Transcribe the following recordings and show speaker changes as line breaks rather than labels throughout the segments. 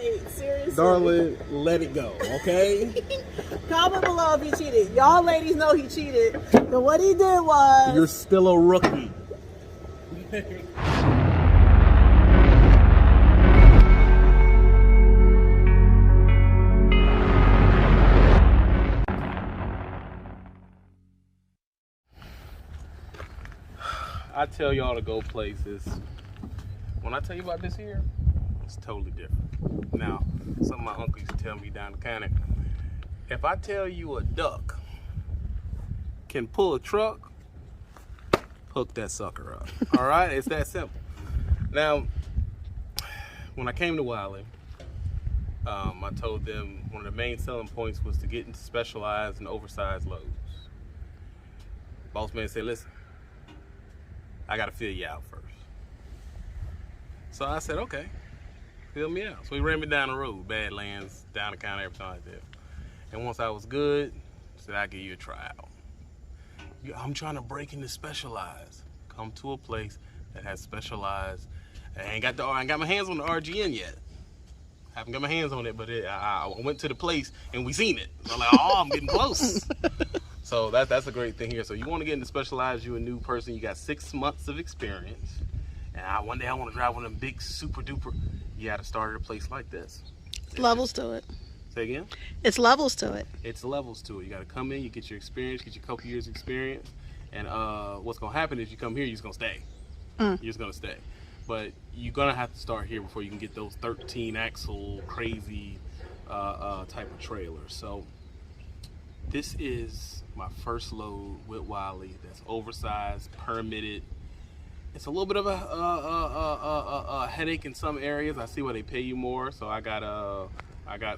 Like, seriously.
Darling, let it go, okay?
Comment below if he cheated. Y'all ladies know he cheated. But what he did was...
You're still a rookie. I tell y'all to go places. When I tell you about this here, it's totally different. Now, some of my uncles used to tell me down the county, if I tell you a duck can pull a truck, hook that sucker up. All right, it's that simple. Now, when I came to Wylie, I told them one of the main selling points was to get into specialized and oversized loads. Boss man said, listen, I gotta fill you out first. So I said, okay, fill me out. So he ran me down the road, Badlands, down the county, everything like that. And once I was good, he said, I'll give you a tryout. I'm trying to break into specialized. Come to a place that has specialized. I ain't got my hands on the RGN yet. Haven't got my hands on it, but I went to the place and we seen it. So I'm like, oh, I'm getting close. So that's a great thing here. So you want to get into specialized, you a new person, you got 6 months of experience. And one day I want to drive one of them big super duper. You got to start at a place like this.
Levels to it.
Say again?
It's levels to it.
It's levels to it. You got to come in, you get your experience, get your couple years experience. And what's going to happen is you come here, you're just going to stay. You're just going to stay. But you're going to have to start here before you can get those 13 axle crazy type of trailers. So this is my first load with Wylie that's oversized, permitted. It's a little bit of a headache in some areas. I see where they pay you more. So I got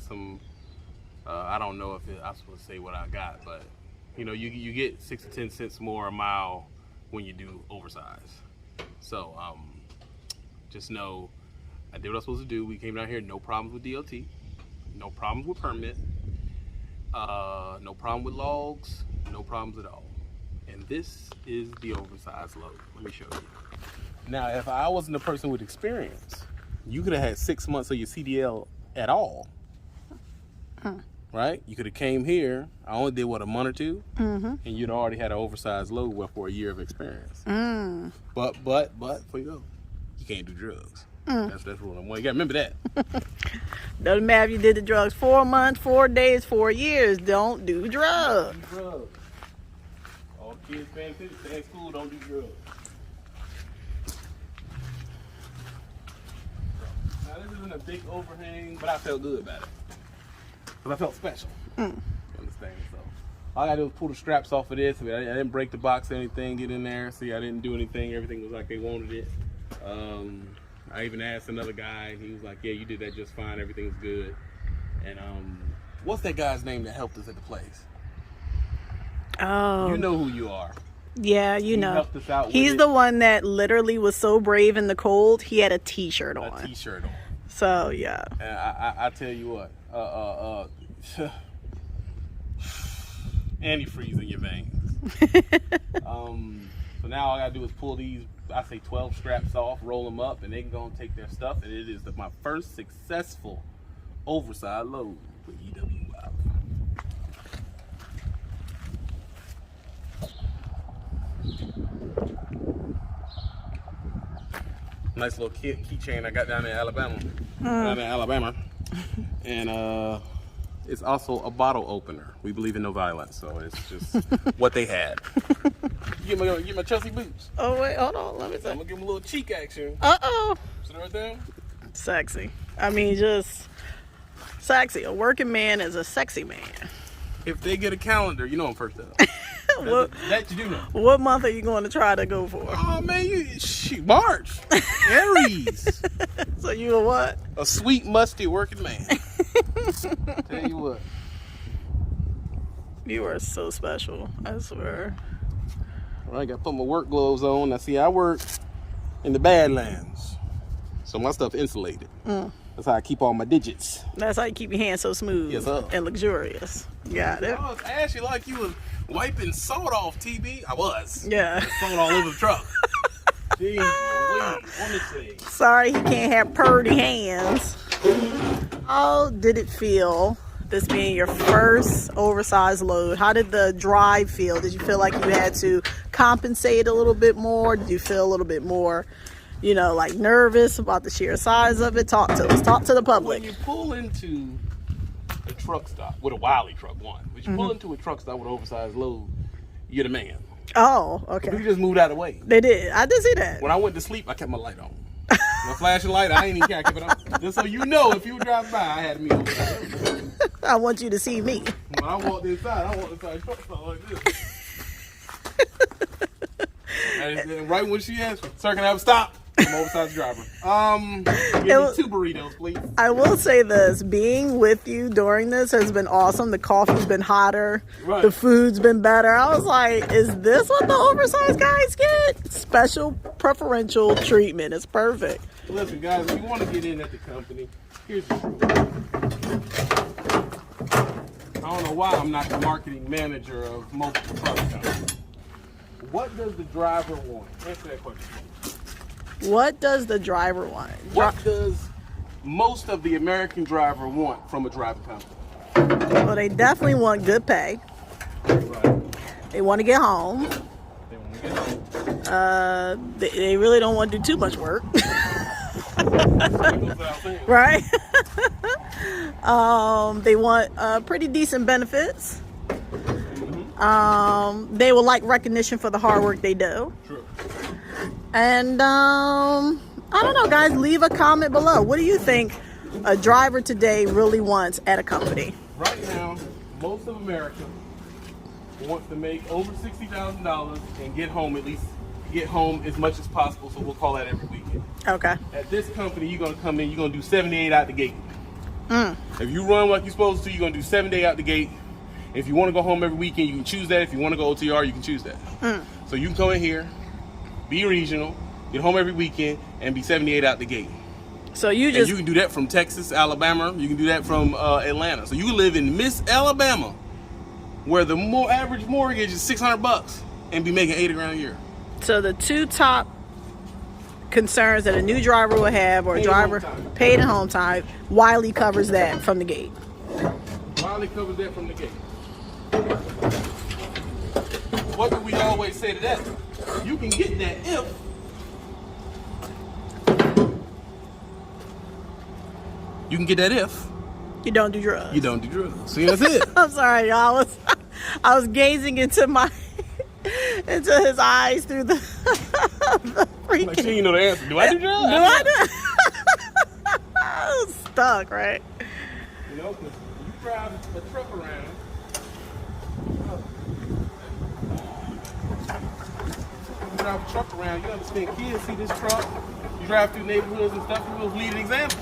some, I don't know if I'm supposed to say what I got, but you know, you get 6 to 10 cents more a mile when you do oversized. So just know I did what I was supposed to do. We came down here, no problems with DOT, no problems with permit, no problem with logs, no problems at all. And this is the oversized load. Let me show you. Now, if I wasn't a person with experience, you could have had 6 months of your CDL at all. Right? You could have came here. I only did what, a month or two, and you'd already had an oversized load for a year of experience. But before you go, you can't do drugs. That's rule number one. You gotta remember that.
Doesn't matter if you did the drugs 4 months, 4 days, 4 years. Don't do drugs.
Don't do drugs. All kids paying attention, stay in school, don't do drugs. Now this isn't a big overhang, but I felt good about it. Because I felt special. You understand? So all I gotta do is pull the straps off of this. I didn't break the box or anything, get in there. See, I didn't do anything. Everything was like they wanted it. I even asked another guy, and he was like, yeah, you did that just fine. Everything's good. And what's that guy's name that helped us at the place?
Oh.
You know who you are.
Yeah, you know.
Helped us out with
He's
it.
the one that literally was so brave in the cold, he had a t-shirt on.
A t-shirt on.
So, yeah.
And I tell you what, antifreeze in your veins. So now all I gotta do is pull these, I say 12 straps off, roll them up, and they can go and take their stuff. And it is my first successful oversized load with E W Wylie. Nice little keychain I got down in Alabama. And it's also a bottle opener. We believe in no violence, so it's just what they had. You get my Chelsea boots.
Oh, wait, hold on. Let me see.
I'm gonna give them a little cheek action.
Uh-oh.
See right there?
Sexy. I mean, just sexy. A working man is a sexy man.
If they get a calendar, you know I'm first up. that you do know.
What month are you going to try to go for?
Oh man, March. Aries.
So you a what?
A sweet, musty working man. Tell you what.
You are so special, I swear.
All right, I got to put my work gloves on. Now see, I work in the Badlands, so my stuff insulated. That's how I keep all my digits.
That's how you keep your hands so smooth and luxurious. Got it.
I was asking like you was wiping salt off, TB. I was.
Yeah.
Salt all over the truck. Jeez, let me see.
Sorry, he can't have purdy hands. How did it feel, this being your first oversized load? How did the drive feel? Did you feel like you had to compensate a little bit more? Did you feel a little bit more, like nervous about the sheer size of it? Talk to us. Talk to the public.
When you pull into a truck stop with a Wylie truck, one. When you pull into a truck stop with an oversized load, you're the man.
Oh, okay.
You just moved out of the way.
They did. I did see that.
When I went to sleep, I kept my light on. My flashing light, I ain't even care. I kept it on. Just so you know, if you were driving by, I had me over there.
I want you to see me.
When I walked inside the truck stop like this. And right when she asked me, "Sir, can I have a stop?" I'm an oversized driver. Give me 2 burritos, please.
I will say this, being with you during this has been awesome. The coffee's been hotter.
Right.
The food's been better. I was like, is this what the oversized guys get? Special preferential treatment. It's perfect.
Listen, guys, if you want to get in at the company, here's the truth. I don't know why I'm not the marketing manager of multiple truck companies. What does the driver want? Answer that question.
What does the driver want?
What does most of the American driver want from a driving company?
Well, they definitely want good pay.
Right.
They want to get home.
They want to get home.
They really don't want to do too much work. Right? They want pretty decent benefits. They would like recognition for the hard work they do.
True.
And I don't know, guys, leave a comment below. What do you think a driver today really wants at a company?
Right now, most of America wants to make over $60,000 and get home as much as possible, so we'll call that every weekend.
Okay.
At this company, you're going to come in, you're going to do 78 out the gate. If you run like you're supposed to, you're going to do 7 days out the gate. If you want to go home every weekend, you can choose that. If you want to go OTR, you can choose that. So you can come in here, be regional, get home every weekend, and be 78 out the gate.
So you
can do that from Texas, Alabama. You can do that from Atlanta. So you live in Miss Alabama, where the average mortgage is $600, and be making $80,000 a year.
So the 2 top concerns that a new driver will have, or a driver paid in home time, Wylie covers that from the gate.
Wylie covers that from the gate. What do we always say to that? You can get that if
you don't do drugs.
You don't do drugs. See, that's it.
I'm sorry, y'all. I was gazing into his eyes through the freaking.
Like, she, you know the answer. Do I do drugs?
Do I do? I was stuck, right?
You know, because you drive a truck around. You drive a truck around, you understand kids see this truck. You drive through neighborhoods and stuff, you will lead an example.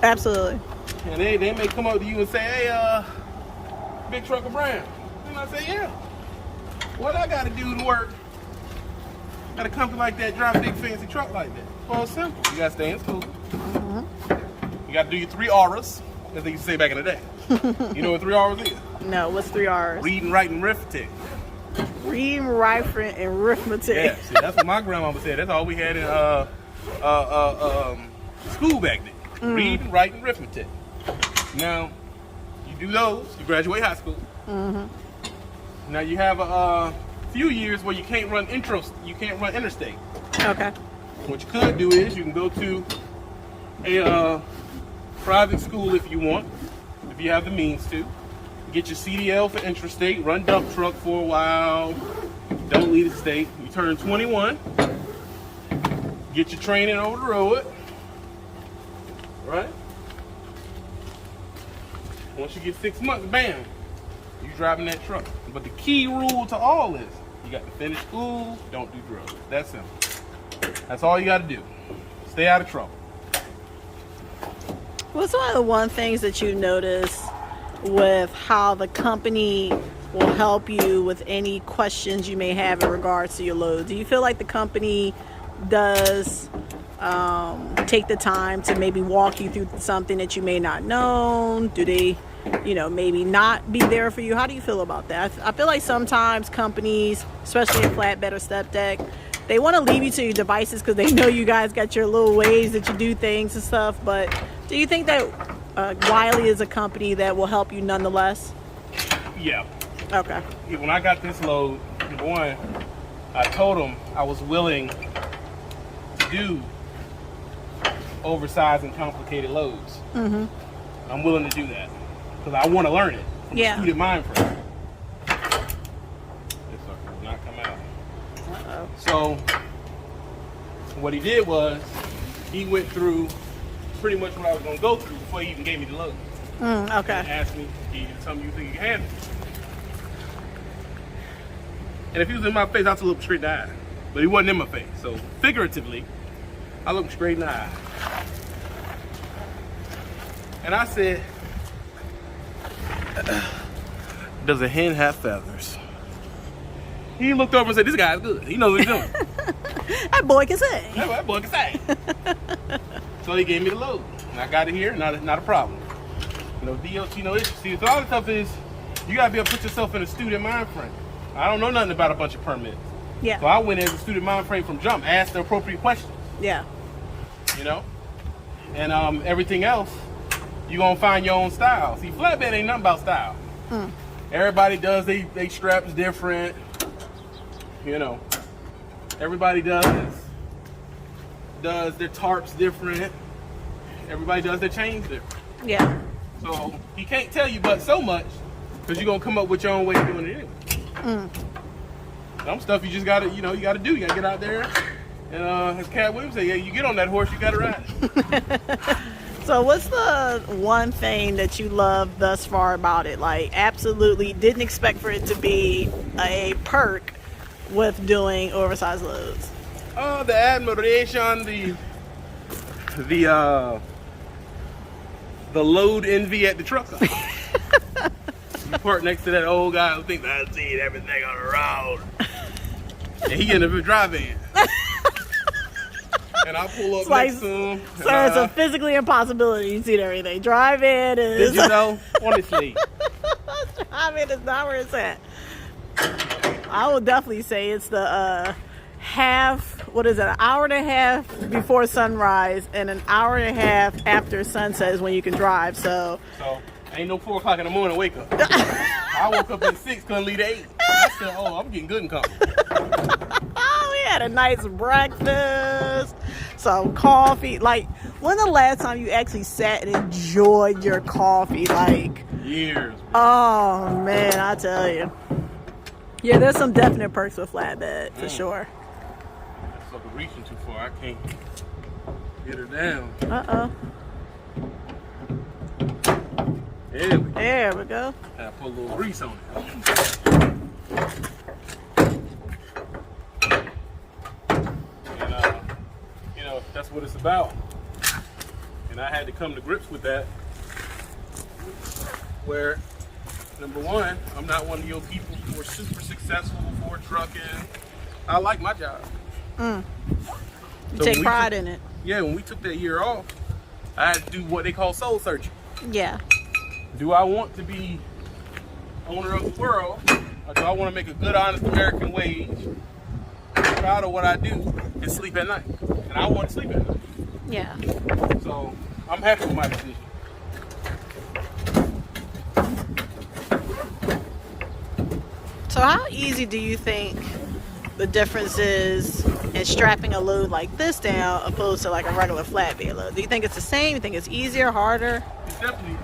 Absolutely.
And they may come up to you and say, "Hey, big truck of brown." And I say, "Yeah. What I got to do to work at a company like that, drive a big fancy truck like that?" Well, it's simple. You got to stay in school. You got to do your 3 R's, as they used to say back in the day. You know what 3 R's is?
No, what's 3 R's?
Reading, writing, arithmetic.
Reading, writing, and arithmetic.
Yeah, see, that's what my grandmama said. That's all we had in school back then. Reading, writing, arithmetic. Now, you do those, you graduate high school. Now you have a few years where you can't run interstate.
Okay.
What you could do is you can go to a private school if you want, if you have the means to. Get your CDL for interstate, run dump truck for a while, don't leave the state. You turn 21, get your training over the road, right? Once you get 6 months, bam, you driving that truck. But the key rule to all this, you got to finish school, don't do drugs. That's simple. That's all you got to do. Stay out of trouble.
What's one of the one things that you notice with how the company will help you with any questions you may have in regards to your load? Do you feel like the company does take the time to maybe walk you through something that you may not know? Do they, maybe not be there for you? How do you feel about that? I feel like sometimes companies, especially in flatbed or step deck, they want to leave you to your devices because they know you guys got your little ways that you do things and stuff. But do you think that Wylie is a company that will help you nonetheless?
Yeah.
Okay.
When I got this load, number one, I told them I was willing to do oversized and complicated loads. Mm-hmm. I'm willing to do that because I want to learn it from a student mind frame. This sucker will not come out.
Uh-oh.
So what he did was he went through pretty much what I was going to go through before he even gave me the load.
Okay.
And asked me, "Can you do something you think you can handle?" And if he was in my face, I'd look him straight in the eye. But he wasn't in my face. So figuratively, I looked him straight in the eye. And I said, "Does a hen have feathers?" He looked over and said, "This guy's good. He knows what he's doing."
That boy can sing.
Yeah, that boy can sing. So he gave me the load. And I got it here, not a problem. No DOT, no issue. See, so all the stuff is, you gotta be able to put yourself in a student mind frame. I don't know nothing about a bunch of permits.
Yeah.
So I went in as a student mind frame from jump, asked the appropriate questions.
Yeah.
You know? And everything else, you're gonna find your own style. See, flatbed ain't nothing about style. Everybody does they straps different. You know. Everybody does their tarps different. Everybody does their chains different.
Yeah.
So he can't tell you but so much because you're gonna come up with your own way of doing it anyway. Some stuff you just gotta, you gotta do. You gotta get out there. And as Cat Williams said, yeah, you get on that horse, you gotta ride it.
So what's the one thing that you love thus far about it? Like, absolutely didn't expect for it to be a perk with doing oversized loads.
Oh, the admiration, the load envy at the truck stop. You park next to that old guy who thinks I've seen everything on the road. And he ended up driving. And I pull up next to him.
So it's a physically impossibility. You see everything. Drive in is...
Did you know? Honestly.
Drive in is not where it's at. I would definitely say it's the an hour and a half before sunrise and an hour and a half after sunset is when you can drive. So
ain't no 4 o'clock in the morning wake up. I woke up at 6, couldn't leave at 8. I said, oh, I'm getting good and company.
We had a nice breakfast, some coffee. Like, when the last time you actually sat and enjoyed your coffee? Like,
years.
Oh man, I tell you. Yeah, there's some definite perks with flatbed for sure.
That sucker reaching too far. I can't get her down.
There we go.
I put a little grease on it. And that's what it's about. And I had to come to grips with that. Where, number one, I'm not one of your people who are super successful for trucking. I like my job.
You take pride in it.
Yeah, when we took that year off, I had to do what they call soul searching.
Yeah.
Do I want to be owner of the world, or do I want to make a good, honest American wage, proud of what I do, and sleep at night? And I want to sleep at night.
Yeah.
So I'm happy with my decision.
So how easy do you think the difference is in strapping a load like this down opposed to like a regular flatbed load? Do you think it's the same? You think it's easier, harder?
It's definitely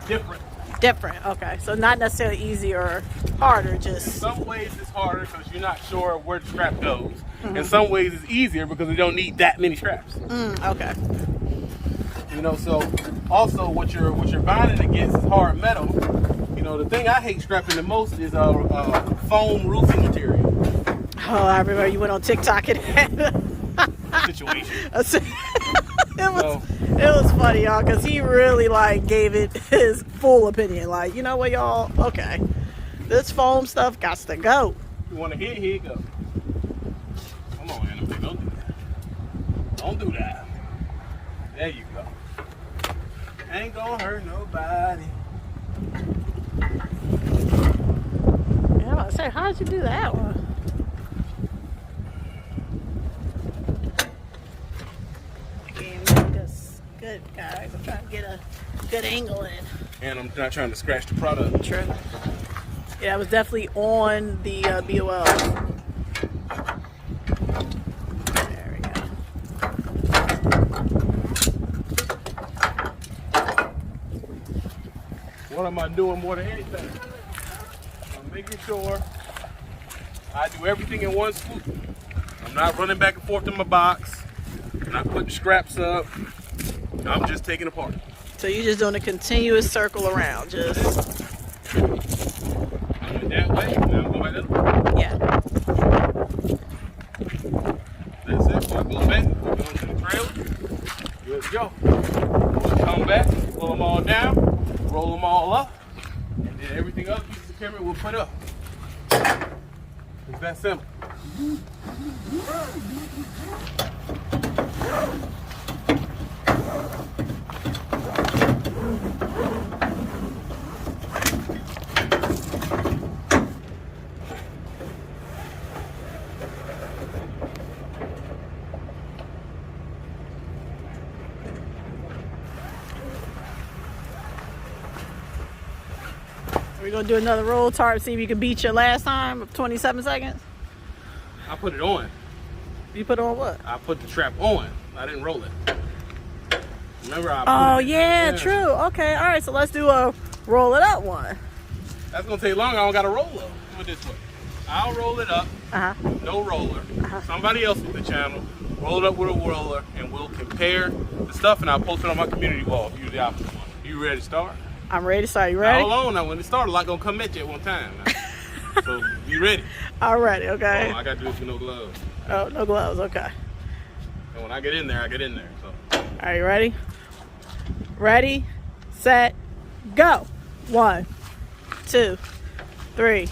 different.
Different, okay. So not necessarily easier or harder, just...
In some ways it's harder because you're not sure where the strap goes. In some ways it's easier because we don't need that many straps.
Okay.
So also what you're binding against is hard metal. The thing I hate strapping the most is foam roofing material.
Oh, I remember you went on TikTok and
situation.
It was funny, y'all, because he really gave it his full opinion. Like, you know what, y'all? Okay, this foam stuff got to go.
You want to hit? Here you go. Come on, Anna, don't do that. Don't do that. There you go. Ain't gonna hurt nobody.
Yeah, I was about to say, how did you do that one? Good guys. I'm trying trying to get a good angle in.
And I'm not trying to scratch the product.
True. Yeah, it was definitely on the BOL. There we go.
What am I doing more than anything? I'm making sure I do everything in one swoop. I'm not running back and forth in my box. I'm not putting scraps up. I'm just taking apart.
So you're just doing a continuous circle around, just.
I went that way, now I'm going that way.
Yeah.
That's it. We'll go back, we'll go to the trailer. Good to go. We'll come back, pull them all down, roll them all up, and then everything else, pieces of camera, we'll put up. It's that simple.
We're gonna do another roll tarp, see if you can beat your last time of 27 seconds.
I put it on.
You put on what?
I put the trap on. I didn't roll it. Remember I
Oh yeah, true. Okay, all right. So let's do a roll it up one.
That's gonna take long. I don't got to roll up. Do it this way. I'll roll it up. No roller. Somebody else with the channel roll it up with a roller, and we'll compare the stuff, and I'll post it on my community wall. If you do the opposite one. You ready to start?
I'm ready to start. You ready?
Hold on now. When it starts, a lot gonna come at you at one time. So you ready?
I'm ready. Okay.
Oh, I gotta do this with no gloves.
Oh, no gloves. Okay.
And when I get in there, I get in there. So.
Are you ready? Ready, set, go. 1, 2, 3,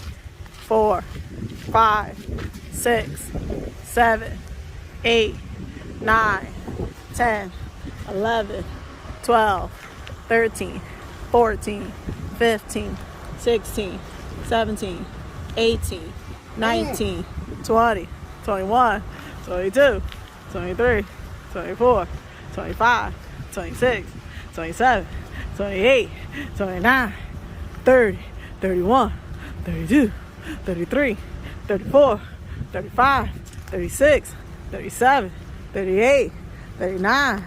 4, 5, 6, 7, 8, 9, 10, 11, 12, 13, 14, 15, 16, 17, 18, 19, 20, 21, 22, 23, 24, 25, 26, 27, 28, 29, 30, 31, 32, 33, 34, 35, 36, 37, 38, 39,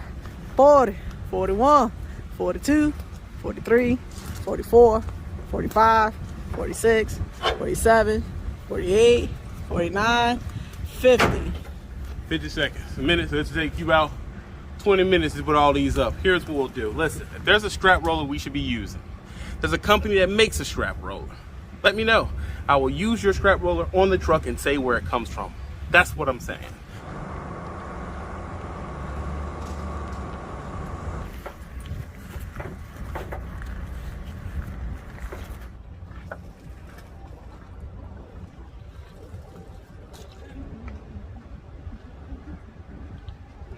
40, 41, 42, 43, 44, 45, 46, 47, 48, 49, 50.
50 seconds. A minute, so it'll take you about 20 minutes to put all these up. Here's what we'll do. Listen, if there's a strap roller we should be using, there's a company that makes a strap roller. Let me know. I will use your scrap roller on the truck and say where it comes from. That's what I'm saying.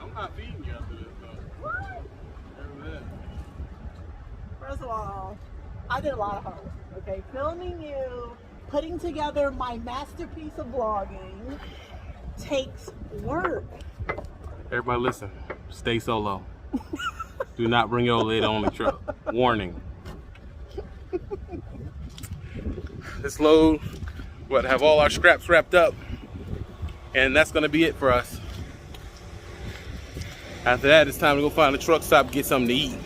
I'm not feeding you after this, though.
What?
Remember
First of all, I did a lot of hard work, okay? Filming you, putting together my masterpiece of vlogging takes work.
that. Everybody listen, stay solo. Do not bring your lid on the truck. Warning. This load, we'll have all our scraps wrapped up, and that's gonna be it for us. After that, it's time to go find a truck stop and get something to eat.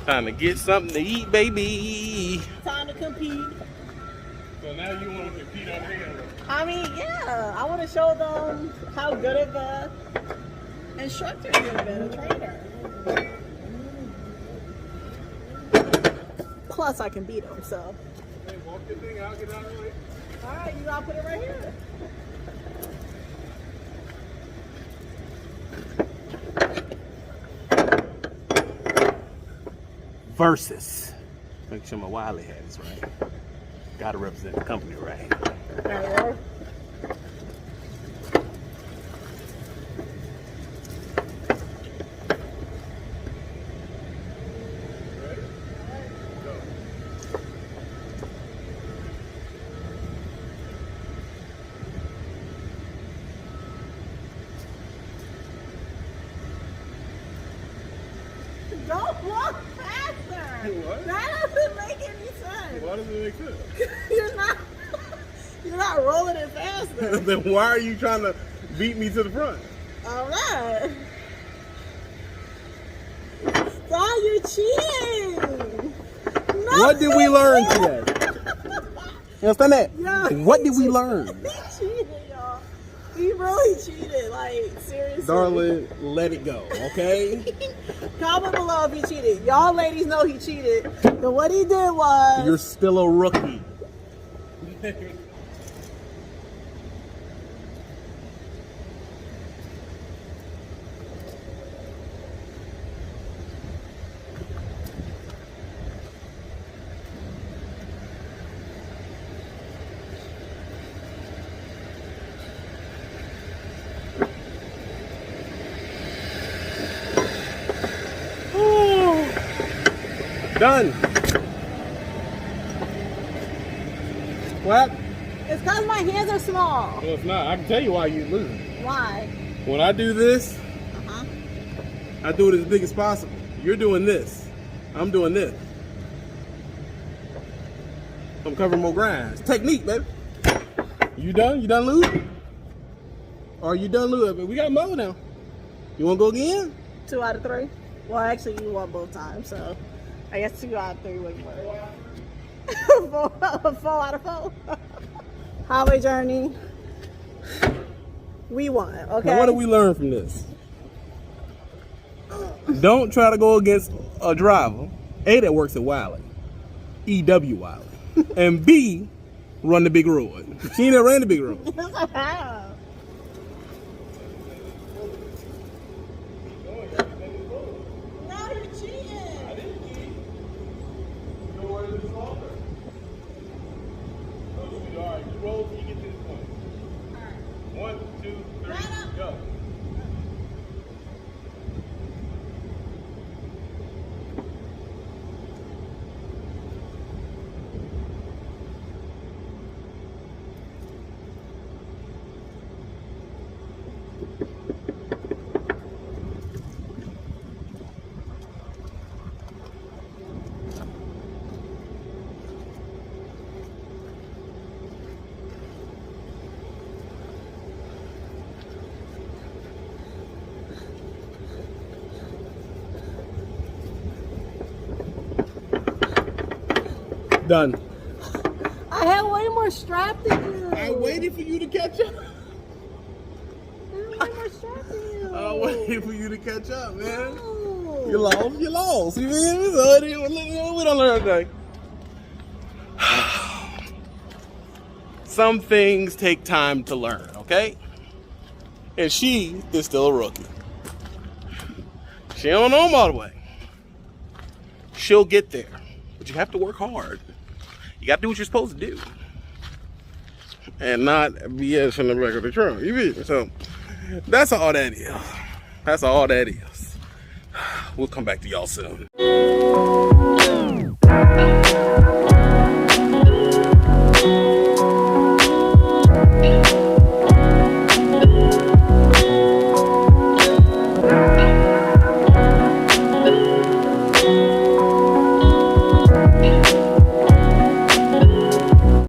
Time to get something to eat, baby.
Time to compete.
So now you want to compete on camera?
I mean, yeah, I want to show them how good of a instructor you've been, a trainer. Plus, I can beat them, so.
Hey, walk your thing out, get out of the way.
All right, you gotta put it right here.
Versus. Make sure my Wylie hat is right. Gotta represent the company right.
There you go. Don't walk faster.
What?
That doesn't make any sense.
Why does it make sense?
You're not rolling it faster.
Then why are you trying to beat me to the front?
I'm not. Stop, you're cheating. No,
What did we learn today? You understand that?
Yo,
What did we learn?
He cheated, y'all. He really cheated. Like, seriously.
Darling, let it go, okay?
Comment below if he cheated. Y'all ladies know he cheated. But what he did was...
You're still a rookie. Done. What?
It's because my hands are small.
No, it's not. I can tell you why you're losing.
Why?
When I do this,
Uh-huh.
I do it as big as possible. You're doing this. I'm doing this. I'm covering more ground. It's technique, baby. You done? You done losing? Or you done losing? We got more now. You want to go again?
2 out of 3. Well, actually, you won both times, so I guess 2 out of 3 would work. 4 out of 4. Highway journey. We won, okay?
Now, what did we learn from this? Don't try to go against a driver, A, that works at Wylie, E W Wylie, and B, run the big road. She ain't never ran the big road.
No, you're cheating.
I didn't cheat. You know where this is longer. Oh, sweetheart, you roll till you get to this point.
Alright.
1, 2, 3,
Right up.
go. Done.
I had way more strap than you.
I waited for you to catch up.
I had way more strap than you.
I waited for you to catch up, man.
No.
You lost, you lost. You feel me? So we don't learn anything. Some things take time to learn, okay? And she is still a rookie. She don't know them all the way. She'll get there. But you have to work hard. You got to do what you're supposed to do. And not BS in the back of the truck. You feel me? So that's all that is. That's all that is. We'll come back to y'all soon.